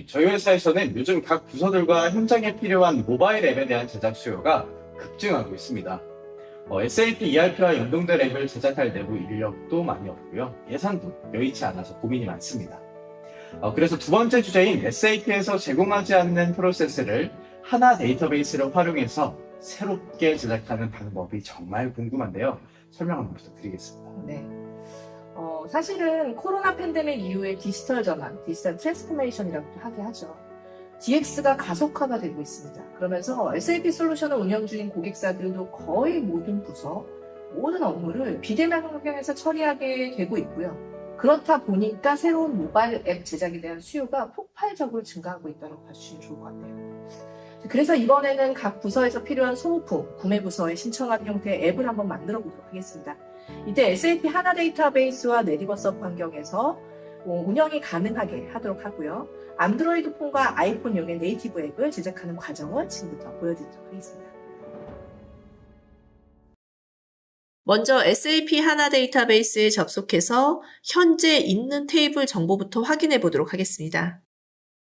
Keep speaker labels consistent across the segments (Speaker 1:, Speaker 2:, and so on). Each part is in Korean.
Speaker 1: 저희 회사에서는 요즘 각 부서들과 현장에 필요한 모바일 앱에 대한 제작 수요가 급증하고 있습니다. SAP ERP와 연동된 앱을 제작할 내부 인력도 많이 없고요. 예산도 여의치 않아서 고민이 많습니다. 그래서 두 번째 주제인 SAP에서 제공하지 않는 프로세스를 하나 데이터베이스를 활용해서 새롭게 제작하는 방법이 정말 궁금한데요. 설명 한번 부탁드리겠습니다.
Speaker 2: 네. 사실은 코로나 팬데믹 이후에 디지털 전환, 디지털 트랜스포메이션이라고도 하게 하죠. DX가 가속화가 되고 있습니다. 그러면서 SAP 솔루션을 운영 중인 고객사들도 거의 모든 부서, 모든 업무를 비대면 환경에서 처리하게 되고 있고요. 그렇다 보니까 새로운 모바일 앱 제작에 대한 수요가 폭발적으로 증가하고 있다고 봐주시면 좋을 것 같아요. 그래서 이번에는 각 부서에서 필요한 소모품, 구매 부서에 신청하는 형태의 앱을 한번 만들어 보도록 하겠습니다. 이때 SAP 하나 데이터베이스와 네디버 서브 환경에서 운영이 가능하게 하도록 하고요. 안드로이드 폰과 아이폰용의 네이티브 앱을 제작하는 과정을 지금부터 보여드리도록 하겠습니다. 먼저 SAP 하나 데이터베이스에 접속해서 현재 있는 테이블 정보부터 확인해 보도록 하겠습니다.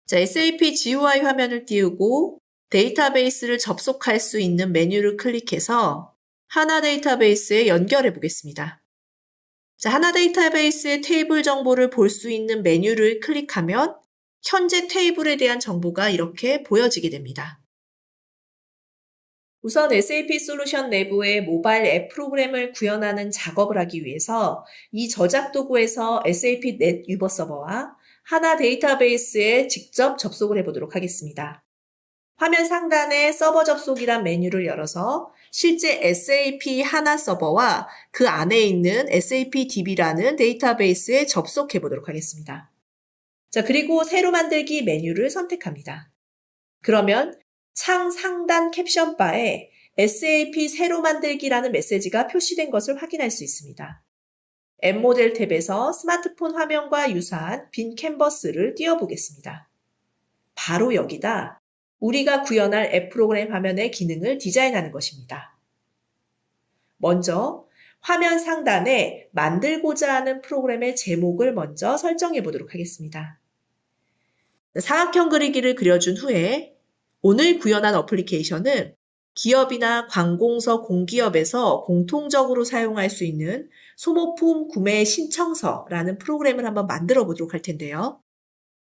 Speaker 2: 자, SAP GUI 화면을 띄우고 데이터베이스를 접속할 수 있는 메뉴를 클릭해서 하나 데이터베이스에 연결해 보겠습니다. 자, 하나 데이터베이스의 테이블 정보를 볼 수 있는 메뉴를 클릭하면 현재 테이블에 대한 정보가 이렇게 보여지게 됩니다. 우선 SAP 솔루션 내부의 모바일 앱 프로그램을 구현하는 작업을 하기 위해서 이 저작 도구에서 SAP 넷 유버 서버와 하나 데이터베이스에 직접 접속을 해보도록 하겠습니다. 화면 상단에 서버 접속이란 메뉴를 열어서 실제 SAP 하나 서버와 그 안에 있는 SAP DB라는 데이터베이스에 접속해 보도록 하겠습니다. 자, 그리고 새로 만들기 메뉴를 선택합니다. 그러면 창 상단 캡션 바에 SAP 새로 만들기라는 메시지가 표시된 것을 확인할 수 있습니다. 앱 모델 탭에서 스마트폰 화면과 유사한 빈 캔버스를 띄워보겠습니다. 바로 여기다 우리가 구현할 앱 프로그램 화면의 기능을 디자인하는 것입니다. 먼저 화면 상단에 만들고자 하는 프로그램의 제목을 먼저 설정해 보도록 하겠습니다. 사각형 그리기를 그려준 후에 오늘 구현한 어플리케이션은 기업이나 관공서 공기업에서 공통적으로 사용할 수 있는 소모품 구매 신청서라는 프로그램을 한번 만들어 보도록 할 텐데요.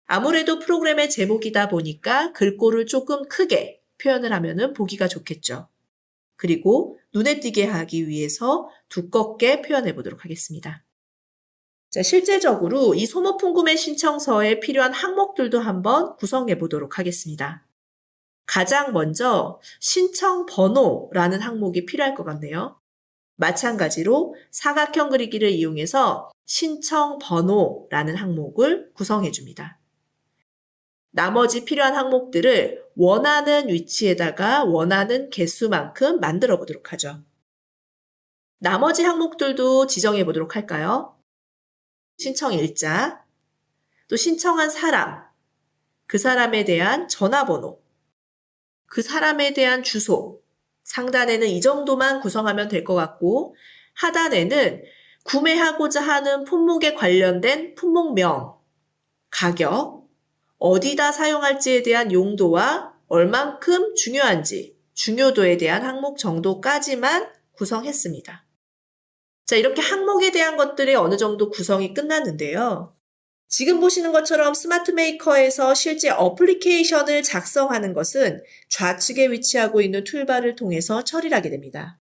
Speaker 2: 아무래도 프로그램의 제목이다 보니까 글꼴을 조금 크게 표현을 하면 보기가 좋겠죠. 그리고 눈에 띄게 하기 위해서 두껍게 표현해 보도록 하겠습니다. 자, 실제적으로 이 소모품 구매 신청서에 필요한 항목들도 한번 구성해 보도록 하겠습니다. 가장 먼저 신청 번호라는 항목이 필요할 것 같네요. 마찬가지로 사각형 그리기를 이용해서 신청 번호라는 항목을 구성해 줍니다. 나머지 필요한 항목들을 원하는 위치에다가 원하는 개수만큼 만들어 보도록 하죠. 나머지 항목들도 지정해 보도록 할까요? 신청 일자, 또 신청한 사람, 그 사람에 대한 전화번호, 그 사람에 대한 주소, 상단에는 이 정도만 구성하면 될 것 같고 하단에는 구매하고자 하는 품목에 관련된 품목명, 가격, 어디다 사용할지에 대한 용도와 얼만큼 중요한지, 중요도에 대한 항목 정도까지만 구성했습니다. 자, 이렇게 항목에 대한 것들이 어느 정도 구성이 끝났는데요. 지금 보시는 것처럼 스마트 메이커에서 실제 어플리케이션을 작성하는 것은 좌측에 위치하고 있는 툴바를 통해서 처리를 하게 됩니다.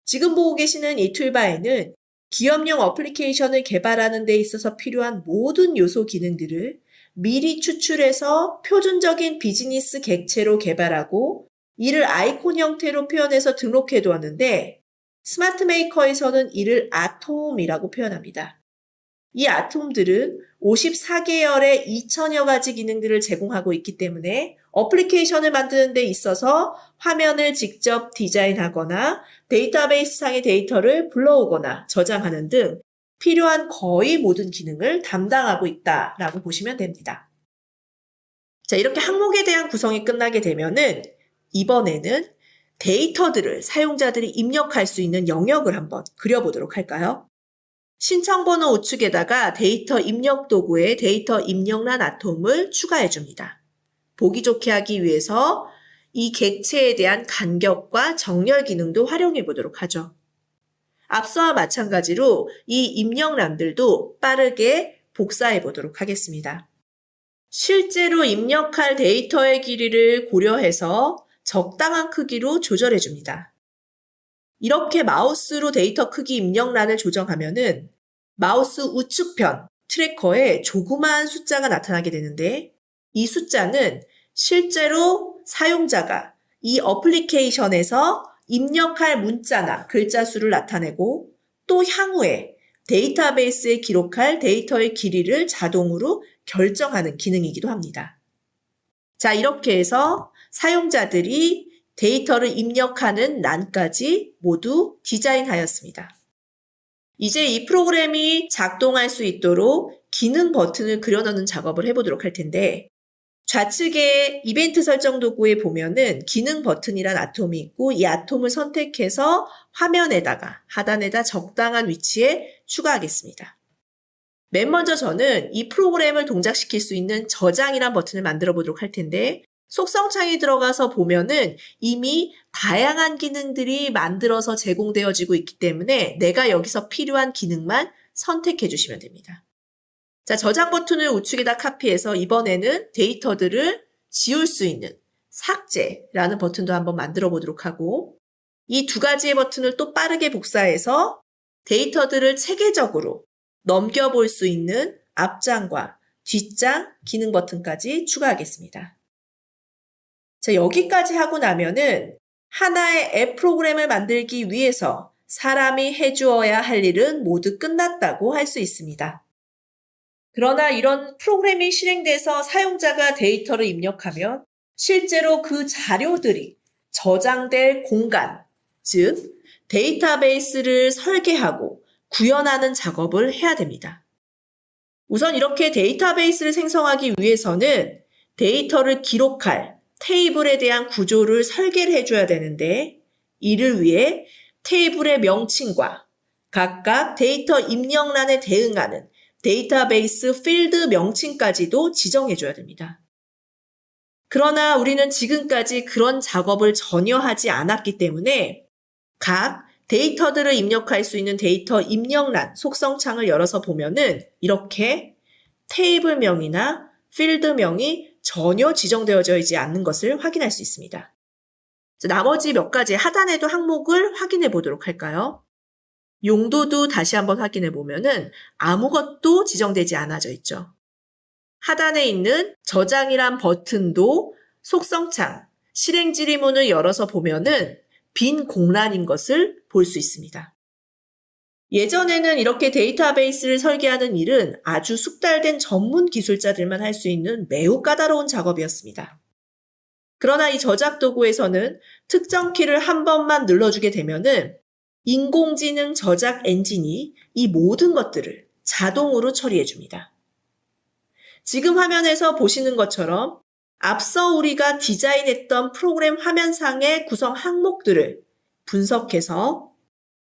Speaker 2: 지금 보고 계시는 이 툴바에는 기업용 어플리케이션을 개발하는 데 있어서 필요한 모든 요소 기능들을 미리 추출해서 표준적인 비즈니스 객체로 개발하고 이를 아이콘 형태로 표현해서 등록해 두었는데 스마트 메이커에서는 이를 아톰이라고 표현합니다. 이 아톰들은 54계열의 2000여 가지 기능들을 제공하고 있기 때문에 어플리케이션을 만드는 데 있어서 화면을 직접 디자인하거나 데이터베이스 상의 데이터를 불러오거나 저장하는 등 필요한 거의 모든 기능을 담당하고 있다라고 보시면 됩니다. 자, 이렇게 항목에 대한 구성이 끝나게 되면은 이번에는 데이터들을 사용자들이 입력할 수 있는 영역을 한번 그려보도록 할까요? 신청번호 우측에다가 데이터 입력 도구에 데이터 입력란 아톰을 추가해 줍니다. 보기 좋게 하기 위해서 이 객체에 대한 간격과 정렬 기능도 활용해 보도록 하죠. 앞서와 마찬가지로 이 입력란들도 빠르게 복사해 보도록 하겠습니다. 실제로 입력할 데이터의 길이를 고려해서 적당한 크기로 조절해 줍니다. 이렇게 마우스로 데이터 크기 입력란을 조정하면은 마우스 우측편 트래커에 조그마한 숫자가 나타나게 되는데 이 숫자는 실제로 사용자가 이 어플리케이션에서 입력할 문자나 글자 수를 나타내고 또 향후에 데이터베이스에 기록할 데이터의 길이를 자동으로 결정하는 기능이기도 합니다. 자, 이렇게 해서 사용자들이 데이터를 입력하는 란까지 모두 디자인하였습니다. 이제 이 프로그램이 작동할 수 있도록 기능 버튼을 그려넣는 작업을 해보도록 할 텐데 좌측에 이벤트 설정 도구에 보면은 기능 버튼이란 아톰이 있고 이 아톰을 선택해서 화면에다가 하단에다 적당한 위치에 추가하겠습니다. 맨 먼저 저는 이 프로그램을 동작시킬 수 있는 저장이란 버튼을 만들어 보도록 할 텐데 속성창에 들어가서 보면은 이미 다양한 기능들이 만들어서 제공되어지고 있기 때문에 내가 여기서 필요한 기능만 선택해 주시면 됩니다. 자, 저장 버튼을 우측에다 카피해서 이번에는 데이터들을 지울 수 있는 삭제라는 버튼도 한번 만들어 보도록 하고 이 두 가지의 버튼을 또 빠르게 복사해서 데이터들을 체계적으로 넘겨볼 수 있는 앞장과 뒷장 기능 버튼까지 추가하겠습니다. 자, 여기까지 하고 나면은 하나의 앱 프로그램을 만들기 위해서 사람이 해주어야 할 일은 모두 끝났다고 할 수 있습니다. 그러나 이런 프로그램이 실행돼서 사용자가 데이터를 입력하면 실제로 그 자료들이 저장될 공간, 즉 데이터베이스를 설계하고 구현하는 작업을 해야 됩니다. 우선 이렇게 데이터베이스를 생성하기 위해서는 데이터를 기록할 테이블에 대한 구조를 설계를 해줘야 되는데 이를 위해 테이블의 명칭과 각각 데이터 입력란에 대응하는 데이터베이스 필드 명칭까지도 지정해줘야 됩니다. 그러나 우리는 지금까지 그런 작업을 전혀 하지 않았기 때문에 각 데이터들을 입력할 수 있는 데이터 입력란 속성창을 열어서 보면은 이렇게 테이블명이나 필드명이 전혀 지정되어져 있지 않는 것을 확인할 수 있습니다. 나머지 몇 가지 하단에도 항목을 확인해 보도록 할까요? 용도도 다시 한번 확인해 보면은 아무것도 지정되지 않아져 있죠. 하단에 있는 저장이란 버튼도 속성창, 실행 지리문을 열어서 보면은 빈 공란인 것을 볼 수 있습니다. 예전에는 이렇게 데이터베이스를 설계하는 일은 아주 숙달된 전문 기술자들만 할 수 있는 매우 까다로운 작업이었습니다. 그러나 이 저작 도구에서는 특정 키를 한 번만 눌러주게 되면은 인공지능 저작 엔진이 이 모든 것들을 자동으로 처리해 줍니다. 지금 화면에서 보시는 것처럼 앞서 우리가 디자인했던 프로그램 화면상의 구성 항목들을 분석해서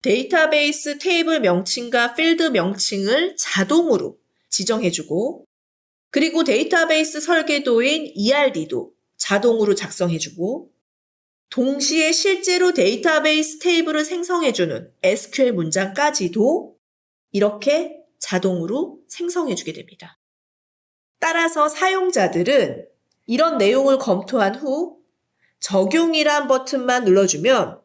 Speaker 2: 데이터베이스 테이블 명칭과 필드 명칭을 자동으로 지정해주고 그리고 데이터베이스 설계도인 ERD도 자동으로 작성해주고 동시에 실제로 데이터베이스 테이블을 생성해주는 SQL 문장까지도 이렇게 자동으로 생성해주게 됩니다. 따라서 사용자들은 이런 내용을 검토한 후 적용이란 버튼만 눌러주면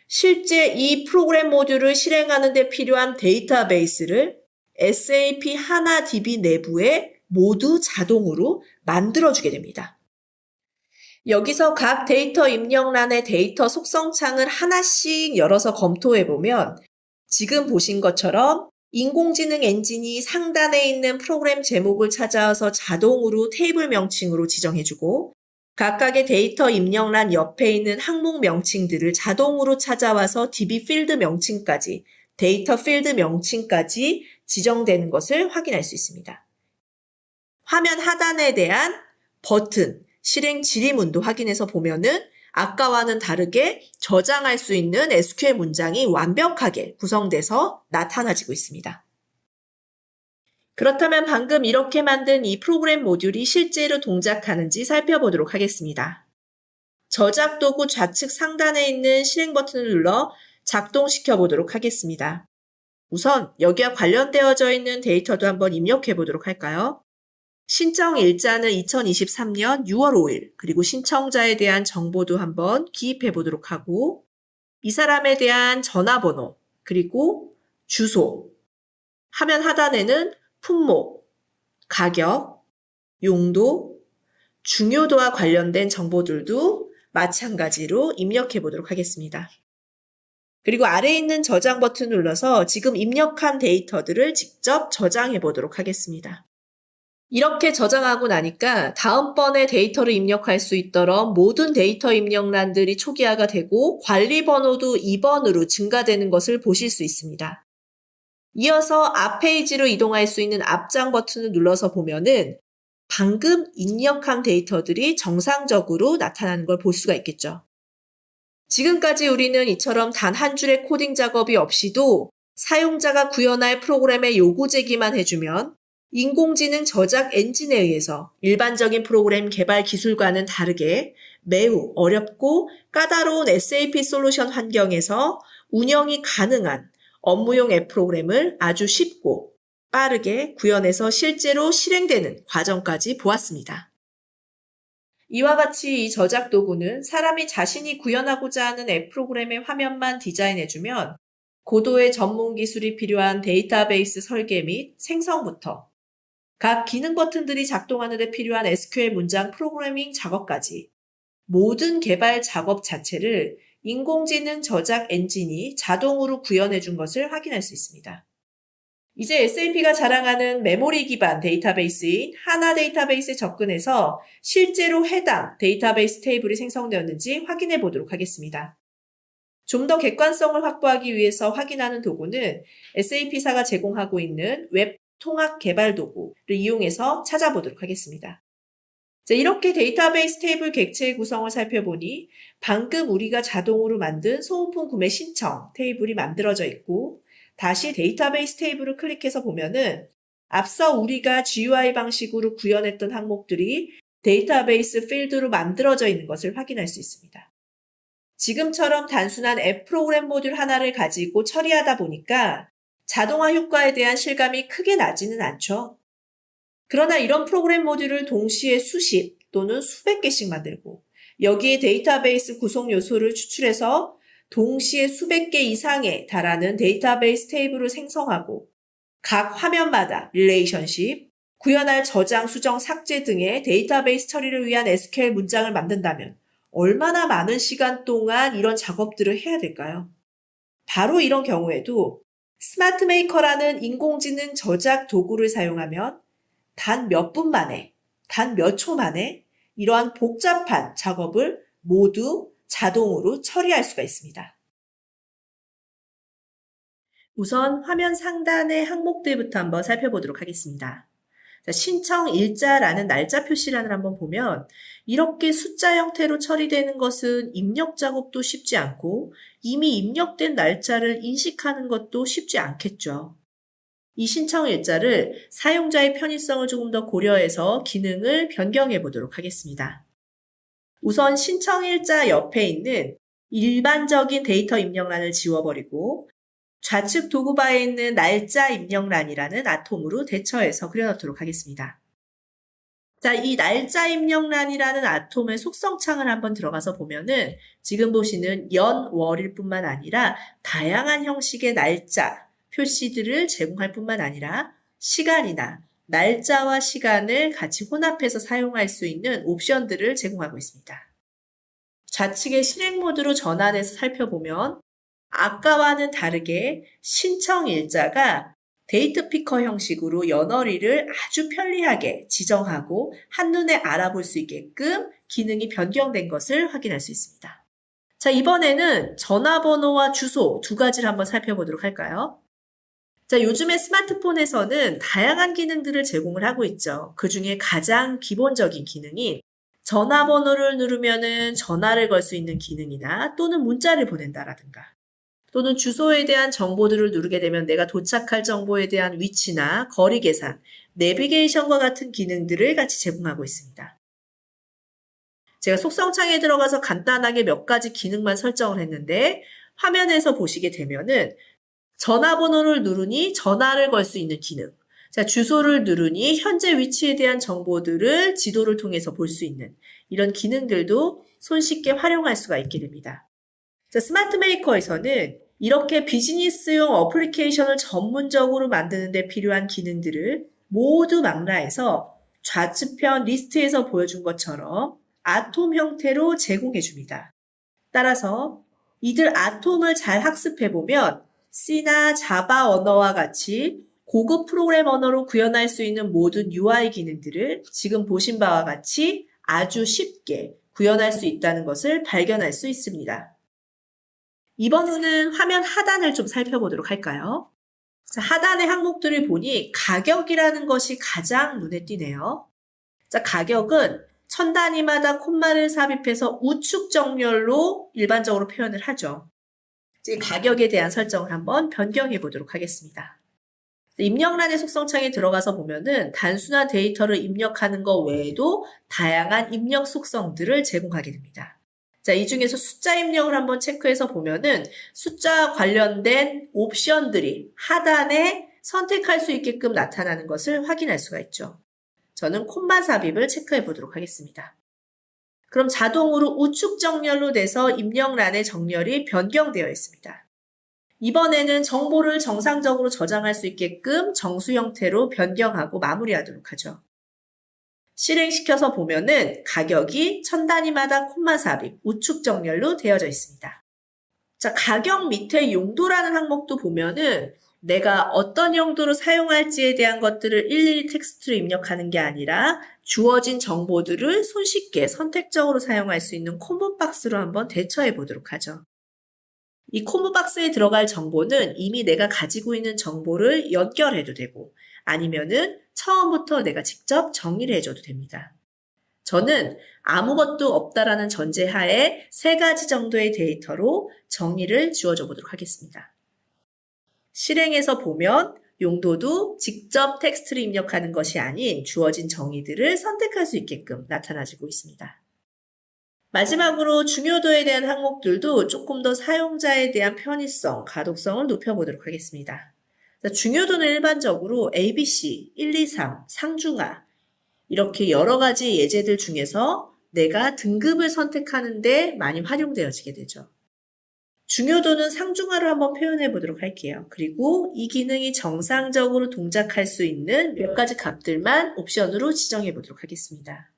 Speaker 2: 실제 이 프로그램 모듈을 실행하는 데 필요한 데이터베이스를 SAP HANA DB 내부에 모두 자동으로 만들어주게 됩니다. 여기서 각 데이터 입력란의 데이터 속성창을 하나씩 열어서 검토해보면 지금 보신 것처럼 인공지능 엔진이 상단에 있는 프로그램 제목을 찾아서 자동으로 테이블 명칭으로 지정해주고 각각의 데이터 입력란 옆에 있는 항목 명칭들을 자동으로 찾아와서 DB 필드 명칭까지, 데이터 필드 명칭까지 지정되는 것을 확인할 수 있습니다. 화면 하단에 대한 버튼, 실행 지리문도 확인해서 보면은 아까와는 다르게 저장할 수 있는 SQL 문장이 완벽하게 구성돼서 나타나지고 있습니다. 그렇다면 방금 이렇게 만든 이 프로그램 모듈이 실제로 동작하는지 살펴보도록 하겠습니다. 저작 도구 좌측 상단에 있는 실행 버튼을 눌러 작동시켜 보도록 하겠습니다. 우선 여기와 관련되어져 있는 데이터도 한번 입력해 보도록 할까요? 신청 일자는 2023년 6월 5일, 그리고 신청자에 대한 정보도 한번 기입해 보도록 하고, 이 사람에 대한 전화번호, 그리고 주소, 화면 하단에는 품목, 가격, 용도, 중요도와 관련된 정보들도 마찬가지로 입력해 보도록 하겠습니다. 그리고 아래에 있는 저장 버튼을 눌러서 지금 입력한 데이터들을 직접 저장해 보도록 하겠습니다. 이렇게 저장하고 나니까 다음번에 데이터를 입력할 수 있도록 모든 데이터 입력란들이 초기화가 되고 관리 번호도 2번으로 증가되는 것을 보실 수 있습니다. 이어서 앞 페이지로 이동할 수 있는 앞장 버튼을 눌러서 보면은 방금 입력한 데이터들이 정상적으로 나타나는 걸 볼 수가 있겠죠. 지금까지 우리는 이처럼 단 한 줄의 코딩 작업이 없이도 사용자가 구현할 프로그램의 요구 제기만 해주면 인공지능 저작 엔진에 의해서 일반적인 프로그램 개발 기술과는 다르게 매우 어렵고 까다로운 SAP 솔루션 환경에서 운영이 가능한 업무용 앱 프로그램을 아주 쉽고 빠르게 구현해서 실제로 실행되는 과정까지 보았습니다. 이와 같이 이 저작 도구는 사람이 자신이 구현하고자 하는 앱 프로그램의 화면만 디자인해주면 고도의 전문 기술이 필요한 데이터베이스 설계 및 생성부터 각 기능 버튼들이 작동하는 데 필요한 SQL 문장 프로그래밍 작업까지 모든 개발 작업 자체를 인공지능 저작 엔진이 자동으로 구현해 준 것을 확인할 수 있습니다. 이제 SAP가 자랑하는 메모리 기반 데이터베이스인 하나 데이터베이스에 접근해서 실제로 해당 데이터베이스 테이블이 생성되었는지 확인해 보도록 하겠습니다. 좀 더 객관성을 확보하기 위해서 확인하는 도구는 SAP사가 제공하고 있는 웹 통합 개발 도구를 이용해서 찾아보도록 하겠습니다. 자, 이렇게 데이터베이스 테이블 객체의 구성을 살펴보니 방금 우리가 자동으로 만든 소모품 구매 신청 테이블이 만들어져 있고 다시 데이터베이스 테이블을 클릭해서 보면은 앞서 우리가 GUI 방식으로 구현했던 항목들이 데이터베이스 필드로 만들어져 있는 것을 확인할 수 있습니다. 지금처럼 단순한 앱 프로그램 모듈 하나를 가지고 처리하다 보니까 자동화 효과에 대한 실감이 크게 나지는 않죠. 그러나 이런 프로그램 모듈을 동시에 수십 또는 수백 개씩 만들고 여기에 데이터베이스 구성 요소를 추출해서 동시에 수백 개 이상에 달하는 데이터베이스 테이블을 생성하고 각 화면마다 릴레이션십, 구현할 저장, 수정, 삭제 등의 데이터베이스 처리를 위한 SQL 문장을 만든다면 얼마나 많은 시간 동안 이런 작업들을 해야 될까요? 바로 이런 경우에도 스마트 메이커라는 인공지능 저작 도구를 사용하면 단 몇 분 만에, 단 몇 초 만에 이러한 복잡한 작업을 모두 자동으로 처리할 수가 있습니다. 우선 화면 상단의 항목들부터 한번 살펴보도록 하겠습니다. 자, 신청 일자라는 날짜 표시란을 한번 보면 이렇게 숫자 형태로 처리되는 것은 입력 작업도 쉽지 않고 이미 입력된 날짜를 인식하는 것도 쉽지 않겠죠. 이 신청 일자를 사용자의 편의성을 조금 더 고려해서 기능을 변경해 보도록 하겠습니다. 우선 신청 일자 옆에 있는 일반적인 데이터 입력란을 지워버리고 좌측 도구바에 있는 날짜 입력란이라는 아톰으로 대처해서 그려놓도록 하겠습니다. 자, 이 날짜 입력란이라는 아톰의 속성창을 한번 들어가서 보면은 지금 보시는 연, 월일 뿐만 아니라 다양한 형식의 날짜, 표시들을 제공할 뿐만 아니라 시간이나 날짜와 시간을 같이 혼합해서 사용할 수 있는 옵션들을 제공하고 있습니다. 좌측의 실행 모드로 전환해서 살펴보면 아까와는 다르게 신청 일자가 데이트 피커 형식으로 연월일을 아주 편리하게 지정하고 한눈에 알아볼 수 있게끔 기능이 변경된 것을 확인할 수 있습니다. 자, 이번에는 전화번호와 주소 두 가지를 한번 살펴보도록 할까요? 자, 요즘에 스마트폰에서는 다양한 기능들을 제공을 하고 있죠. 그 중에 가장 기본적인 기능인 전화번호를 누르면은 전화를 걸 수 있는 기능이나 또는 문자를 보낸다라든가 또는 주소에 대한 정보들을 누르게 되면 내가 도착할 정보에 대한 위치나 거리 계산, 내비게이션과 같은 기능들을 같이 제공하고 있습니다. 제가 속성창에 들어가서 간단하게 몇 가지 기능만 설정을 했는데 화면에서 보시게 되면은 전화번호를 누르니 전화를 걸 수 있는 기능, 자, 주소를 누르니 현재 위치에 대한 정보들을 지도를 통해서 볼 수 있는 이런 기능들도 손쉽게 활용할 수가 있게 됩니다. 자, 스마트 메이커에서는 이렇게 비즈니스용 어플리케이션을 전문적으로 만드는 데 필요한 기능들을 모두 망라해서 좌측편 리스트에서 보여준 것처럼 아톰 형태로 제공해 줍니다. 따라서 이들 아톰을 잘 학습해보면 C나 자바 언어와 같이 고급 프로그램 언어로 구현할 수 있는 모든 UI 기능들을 지금 보신 바와 같이 아주 쉽게 구현할 수 있다는 것을 발견할 수 있습니다. 이번에는 화면 하단을 좀 살펴보도록 할까요? 자, 하단의 항목들을 보니 가격이라는 것이 가장 눈에 띄네요. 자, 가격은 천 단위마다 콤마를 삽입해서 우측 정렬로 일반적으로 표현을 하죠. 이 가격에 대한 설정을 한번 변경해 보도록 하겠습니다. 입력란의 속성창에 들어가서 보면은 단순한 데이터를 입력하는 것 외에도 다양한 입력 속성들을 제공하게 됩니다. 자, 이 중에서 숫자 입력을 한번 체크해서 보면은 숫자와 관련된 옵션들이 하단에 선택할 수 있게끔 나타나는 것을 확인할 수가 있죠. 저는 콤마 삽입을 체크해 보도록 하겠습니다. 그럼 자동으로 우측 정렬로 돼서 입력란의 정렬이 변경되어 있습니다. 이번에는 정보를 정상적으로 저장할 수 있게끔 정수 형태로 변경하고 마무리하도록 하죠. 실행시켜서 보면은 가격이 천 단위마다 콤마 삽입, 우측 정렬로 되어져 있습니다. 자, 가격 밑에 용도라는 항목도 보면은 내가 어떤 용도로 사용할지에 대한 것들을 일일이 텍스트로 입력하는 게 아니라 주어진 정보들을 손쉽게 선택적으로 사용할 수 있는 콤보 박스로 한번 대처해 보도록 하죠. 이 콤보 박스에 들어갈 정보는 이미 내가 가지고 있는 정보를 연결해도 되고 아니면은 처음부터 내가 직접 정의를 해줘도 됩니다. 저는 아무것도 없다라는 전제하에 3가지 정도의 데이터로 정의를 주어줘 보도록 하겠습니다. 실행해서 보면 용도도 직접 텍스트를 입력하는 것이 아닌 주어진 정의들을 선택할 수 있게끔 나타나지고 있습니다. 마지막으로 중요도에 대한 항목들도 조금 더 사용자에 대한 편의성, 가독성을 높여보도록 하겠습니다. 중요도는 일반적으로 ABC, 1, 2, 3, 상중하 이렇게 여러 가지 예제들 중에서 내가 등급을 선택하는데 많이 활용되어지게 되죠. 중요도는 상중하로 한번 표현해 보도록 할게요. 그리고 이 기능이 정상적으로 동작할 수 있는 몇 가지 값들만 옵션으로 지정해 보도록 하겠습니다.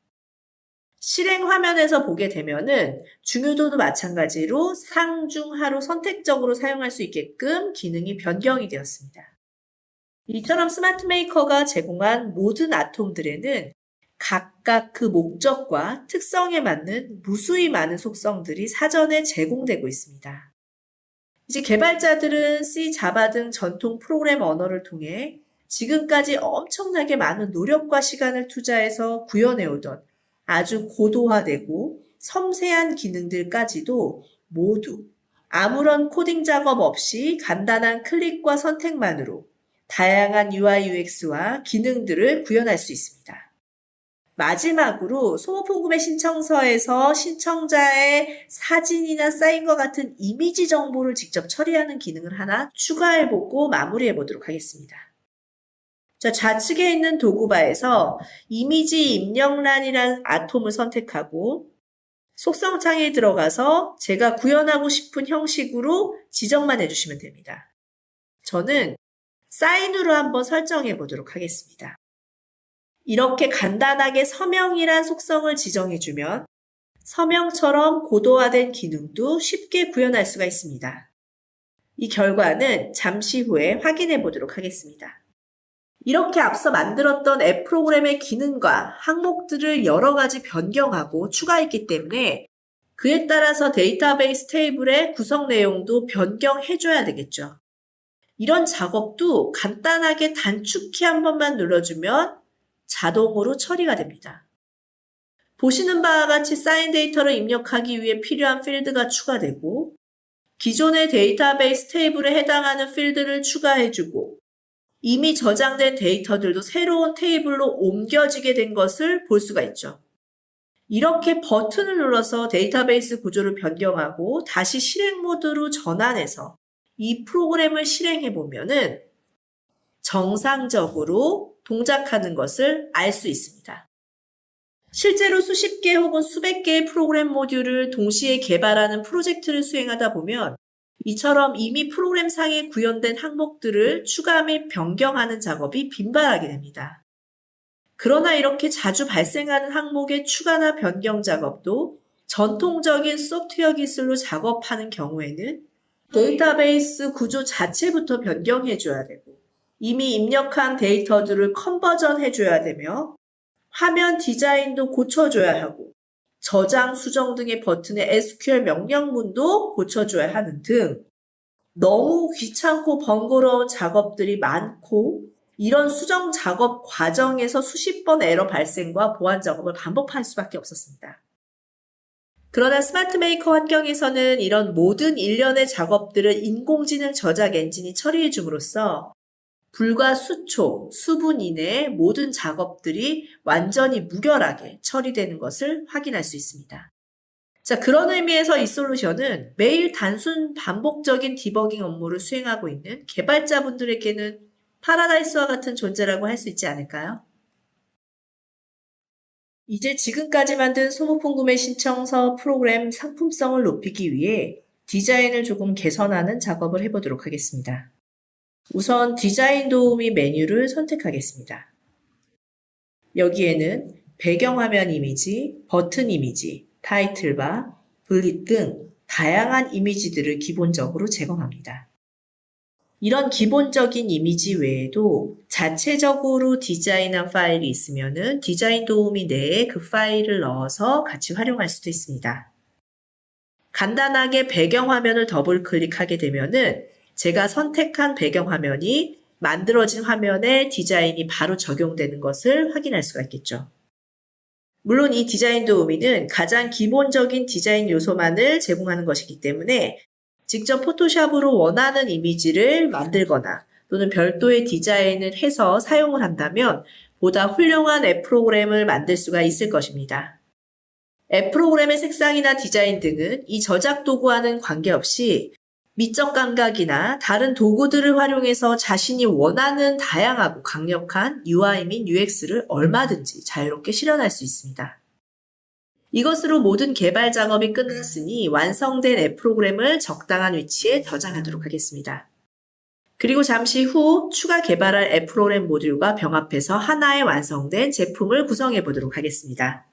Speaker 2: 실행 화면에서 보게 되면은 중요도도 마찬가지로 상중하로 선택적으로 사용할 수 있게끔 기능이 변경이 되었습니다. 이처럼 스마트 메이커가 제공한 모든 아톰들에는 각각 그 목적과 특성에 맞는 무수히 많은 속성들이 사전에 제공되고 있습니다. 이제 개발자들은 C, 자바 등 전통 프로그램 언어를 통해 지금까지 엄청나게 많은 노력과 시간을 투자해서 구현해오던 아주 고도화되고 섬세한 기능들까지도 모두 아무런 코딩 작업 없이 간단한 클릭과 선택만으로 다양한 UI, UX와 기능들을 구현할 수 있습니다. 마지막으로 소모품구매 신청서에서 신청자의 사진이나 사인과 같은 이미지 정보를 직접 처리하는 기능을 하나 추가해보고 마무리해보도록 하겠습니다. 자, 좌측에 있는 도구바에서 이미지 입력란이라는 아톰을 선택하고 속성창에 들어가서 제가 구현하고 싶은 형식으로 지정만 해주시면 됩니다. 저는 사인으로 한번 설정해 보도록 하겠습니다. 이렇게 간단하게 서명이란 속성을 지정해주면 서명처럼 고도화된 기능도 쉽게 구현할 수가 있습니다. 이 결과는 잠시 후에 확인해 보도록 하겠습니다. 이렇게 앞서 만들었던 앱 프로그램의 기능과 항목들을 여러 가지 변경하고 추가했기 때문에 그에 따라서 데이터베이스 테이블의 구성 내용도 변경해줘야 되겠죠. 이런 작업도 간단하게 단축키 한 번만 눌러주면 자동으로 처리가 됩니다. 보시는 바와 같이 사인 데이터를 입력하기 위해 필요한 필드가 추가되고 기존의 데이터베이스 테이블에 해당하는 필드를 추가해주고 이미 저장된 데이터들도 새로운 테이블로 옮겨지게 된 것을 볼 수가 있죠. 이렇게 버튼을 눌러서 데이터베이스 구조를 변경하고 다시 실행 모드로 전환해서 이 프로그램을 실행해 보면은 정상적으로 동작하는 것을 알 수 있습니다. 실제로 수십 개 혹은 수백 개의 프로그램 모듈을 동시에 개발하는 프로젝트를 수행하다 보면 이처럼 이미 프로그램상에 구현된 항목들을 추가 및 변경하는 작업이 빈발하게 됩니다. 그러나 이렇게 자주 발생하는 항목의 추가나 변경 작업도 전통적인 소프트웨어 기술로 작업하는 경우에는 데이터베이스 구조 자체부터 변경해줘야 되고 이미 입력한 데이터들을 컨버전 해줘야 되며 화면 디자인도 고쳐줘야 하고 저장, 수정 등의 버튼의 SQL 명령문도 고쳐줘야 하는 등 너무 귀찮고 번거로운 작업들이 많고 이런 수정 작업 과정에서 수십 번 에러 발생과 보안 작업을 반복할 수밖에 없었습니다. 그러나 스마트 메이커 환경에서는 이런 모든 일련의 작업들을 인공지능 저작 엔진이 처리해 줌으로써 불과 수초, 수분 이내에 모든 작업들이 완전히 무결하게 처리되는 것을 확인할 수 있습니다. 자, 그런 의미에서 이 솔루션은 매일 단순 반복적인 디버깅 업무를 수행하고 있는 개발자분들에게는 파라다이스와 같은 존재라고 할 수 있지 않을까요? 이제 지금까지 만든 소모품 구매 신청서 프로그램 상품성을 높이기 위해 디자인을 조금 개선하는 작업을 해보도록 하겠습니다. 우선 디자인 도우미 메뉴를 선택하겠습니다. 여기에는 배경화면 이미지, 버튼 이미지, 타이틀바, 블릿 등 다양한 이미지들을 기본적으로 제공합니다. 이런 기본적인 이미지 외에도 자체적으로 디자인한 파일이 있으면 디자인 도우미 내에 그 파일을 넣어서 같이 활용할 수도 있습니다. 간단하게 배경화면을 더블 클릭하게 되면은 제가 선택한 배경화면이 만들어진 화면에 디자인이 바로 적용되는 것을 확인할 수가 있겠죠. 물론 이 디자인 도우미는 가장 기본적인 디자인 요소만을 제공하는 것이기 때문에 직접 포토샵으로 원하는 이미지를 만들거나 또는 별도의 디자인을 해서 사용을 한다면 보다 훌륭한 앱 프로그램을 만들 수가 있을 것입니다. 앱 프로그램의 색상이나 디자인 등은 이 저작 도구와는 관계없이 미적 감각이나 다른 도구들을 활용해서 자신이 원하는 다양하고 강력한 UI 및 UX를 얼마든지 자유롭게 실현할 수 있습니다. 이것으로 모든 개발 작업이 끝났으니 완성된 앱 프로그램을 적당한 위치에 저장하도록 하겠습니다. 그리고 잠시 후 추가 개발할 앱 프로그램 모듈과 병합해서 하나의 완성된 제품을 구성해 보도록 하겠습니다.